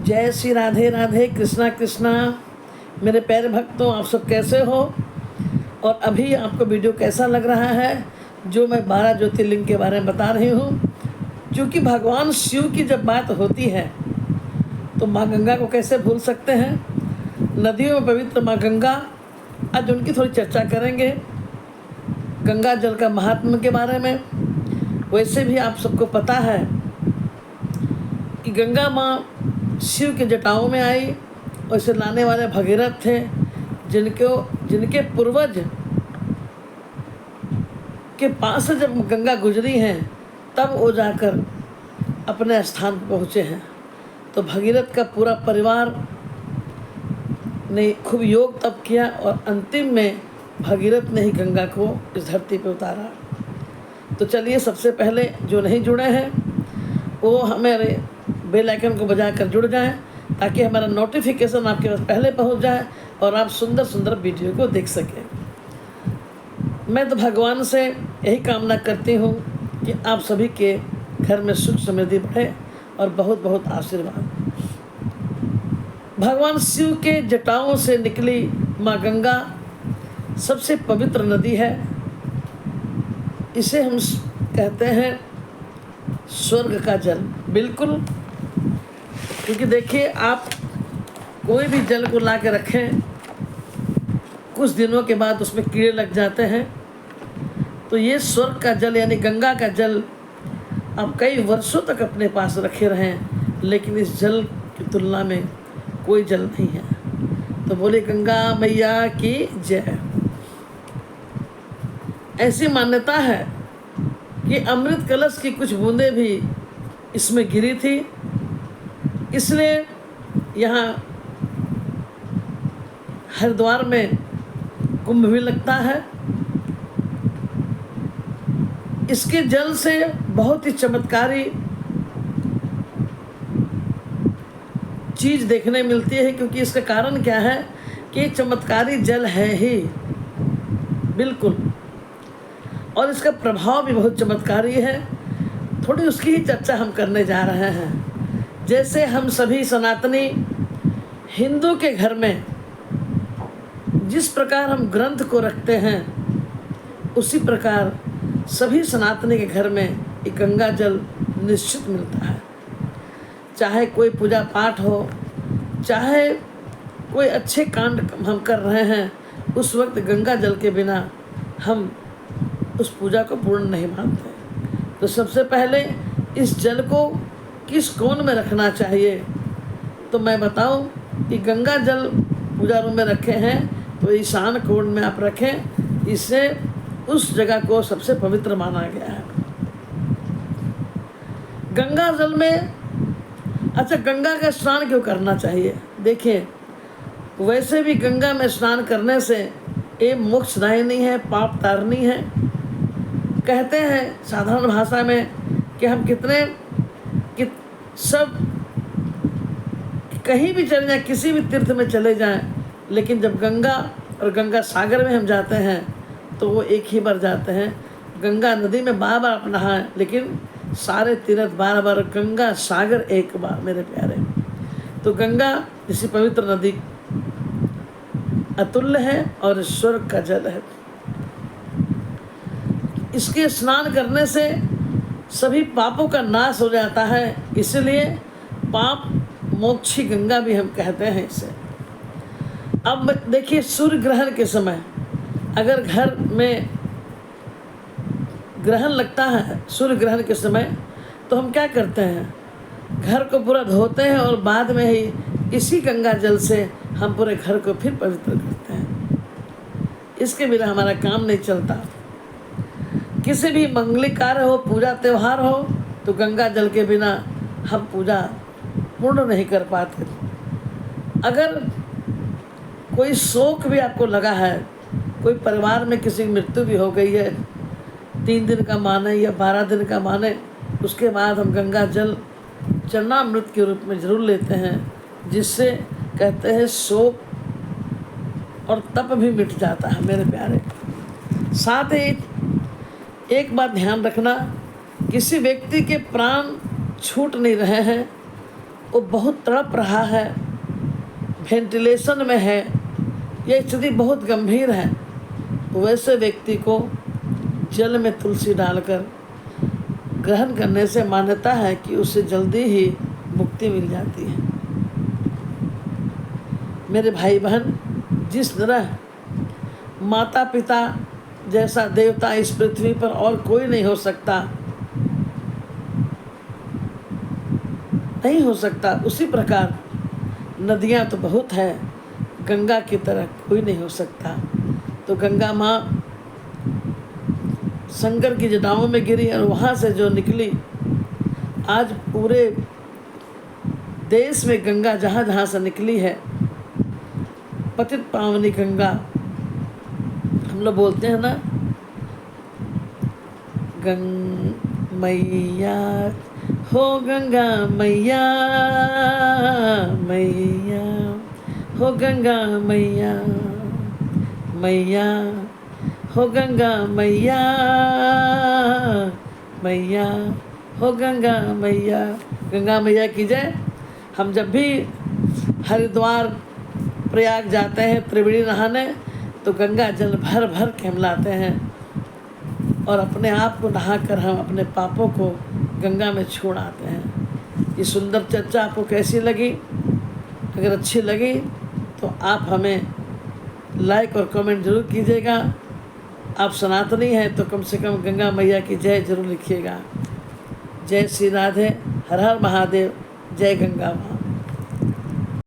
जय श्री राधे राधे, कृष्णा कृष्णा। मेरे प्यारे भक्तों, आप सब कैसे हो? और अभी आपको वीडियो कैसा लग रहा है जो मैं 12 ज्योतिर्लिंग के बारे में बता रही हूँ? क्योंकि भगवान शिव की जब बात होती है तो माँ गंगा को कैसे भूल सकते हैं। नदियों में पवित्र माँ गंगा, आज उनकी थोड़ी चर्चा करेंगे, गंगा जल का महात्म्य के बारे में। वैसे भी आप सबको पता है कि गंगा माँ शिव के जटाओं में आई और इसे लाने वाले भगीरथ थे, जिनके पूर्वज के पास से जब गंगा गुजरी हैं तब वो जाकर अपने स्थान पर पहुँचे हैं। तो भगीरथ का पूरा परिवार ने खूब योग तप किया और अंतिम में भगीरथ ने ही गंगा को इस धरती पर उतारा। तो चलिए, सबसे पहले जो नहीं जुड़े हैं वो हमारे बेल आइकन को बजाकर जुड़ जाएं ताकि हमारा नोटिफिकेशन आपके पास पहले पहुंच जाए और आप सुंदर सुंदर वीडियो को देख सकें। मैं तो भगवान से यही कामना करती हूं कि आप सभी के घर में सुख समृद्धि बढ़े और बहुत बहुत आशीर्वाद। भगवान शिव के जटाओं से निकली माँ गंगा सबसे पवित्र नदी है। इसे हम कहते हैं स्वर्ग का जल। बिल्कुल, क्योंकि देखिए, आप कोई भी जल को ला के रखें, कुछ दिनों के बाद उसमें कीड़े लग जाते हैं। तो ये स्वर्ग का जल यानी गंगा का जल आप कई वर्षों तक अपने पास रखे रहें, लेकिन इस जल की तुलना में कोई जल नहीं है। तो बोले गंगा मैया की जय। ऐसी मान्यता है कि अमृत कलश की कुछ बूंदें भी इसमें गिरी थी, इसलिए यहाँ हरिद्वार में कुंभ भी लगता है। इसके जल से बहुत ही चमत्कारी चीज़ देखने मिलती है, क्योंकि इसका कारण क्या है कि चमत्कारी जल है ही बिल्कुल, और इसका प्रभाव भी बहुत चमत्कारी है। थोड़ी उसकी ही चर्चा हम करने जा रहे हैं। जैसे हम सभी सनातनी हिंदू के घर में जिस प्रकार हम ग्रंथ को रखते हैं, उसी प्रकार सभी सनातनी के घर में एक गंगा जल निश्चित मिलता है। चाहे कोई पूजा पाठ हो, चाहे कोई अच्छे कांड हम कर रहे हैं, उस वक्त गंगा जल के बिना हम उस पूजा को पूर्ण नहीं मानते। तो सबसे पहले इस जल को किस कोण में रखना चाहिए, तो मैं बताऊं कि गंगा जल पूजा रूम में रखे हैं तो ईशान कोण में आप रखें। इससे उस जगह को सबसे पवित्र माना गया है। गंगा जल में अच्छा, गंगा का स्नान क्यों करना चाहिए? देखिए, वैसे भी गंगा में स्नान करने से ये मोक्षदायिनी है, पाप तारनी है। कहते हैं साधारण भाषा में कि हम कि सब कहीं भी चले जाएं, किसी भी तीर्थ में चले जाएं, लेकिन जब गंगा और गंगा सागर में हम जाते हैं तो वो एक ही बार जाते हैं। गंगा नदी में बार बार आप नहाएं, लेकिन सारे तीर्थ बार बार, गंगा सागर एक बार। मेरे प्यारे, तो गंगा जैसी पवित्र नदी अतुल्य है और स्वर्ग का जल है। इसके स्नान करने से सभी पापों का नाश हो जाता है, इसलिए पाप मोक्षी गंगा भी हम कहते हैं इसे। अब देखिए, सूर्य ग्रहण के समय अगर घर में ग्रहण लगता है, सूर्य ग्रहण के समय, तो हम क्या करते हैं? घर को पूरा धोते हैं और बाद में ही इसी गंगा जल से हम पूरे घर को फिर पवित्र करते हैं। इसके बिना हमारा काम नहीं चलता। किसी भी मंगलिक कार्य हो, पूजा त्यौहार हो, तो गंगा जल के बिना हम पूजा पूर्ण नहीं कर पाते। अगर कोई शोक भी आपको लगा है, कोई परिवार में किसी की मृत्यु भी हो गई है, 3 दिन का माने या 12 दिन का माने, उसके बाद हम गंगा जल चरणामृत के रूप में ज़रूर लेते हैं, जिससे कहते हैं शोक और तप भी मिट जाता है। मेरे प्यारे, साथ ही एक बात ध्यान रखना, किसी व्यक्ति के प्राण छूट नहीं रहे हैं, वो बहुत तड़प रहा है, वेंटिलेशन में है, यह स्थिति बहुत गंभीर है, वैसे व्यक्ति को जल में तुलसी डालकर ग्रहण करने से मान्यता है कि उसे जल्दी ही मुक्ति मिल जाती है। मेरे भाई बहन, जिस तरह माता पिता जैसा देवता इस पृथ्वी पर और कोई नहीं हो सकता, नहीं हो सकता, उसी प्रकार नदियाँ तो बहुत है, गंगा की तरह कोई नहीं हो सकता। तो गंगा माँ शंकर की जटाओं में गिरी और वहाँ से जो निकली, आज पूरे देश में गंगा जहाँ जहाँ से निकली है, पतित पावनी गंगा, हम लोग बोलते हैं ना, मैया हो गंगा मैया, मैया हो गंगा मैया, मैया हो गंगा मैया, मैया हो गंगा मैया। गंगा मैया की जय। हम जब भी हरिद्वार प्रयाग जाते हैं त्रिवेणी नहाने, तो गंगा जल भर भर के हम लाते हैं और अपने आप को नहाकर हम अपने पापों को गंगा में छोड़ आते हैं। ये सुंदर चर्चा आपको कैसी लगी? अगर अच्छी लगी तो आप हमें लाइक और कमेंट जरूर कीजिएगा। आप सनातनी हैं तो कम से कम गंगा मैया की जय जरूर लिखिएगा। जय श्री राधे, हर हर महादेव, जय गंगा माँ।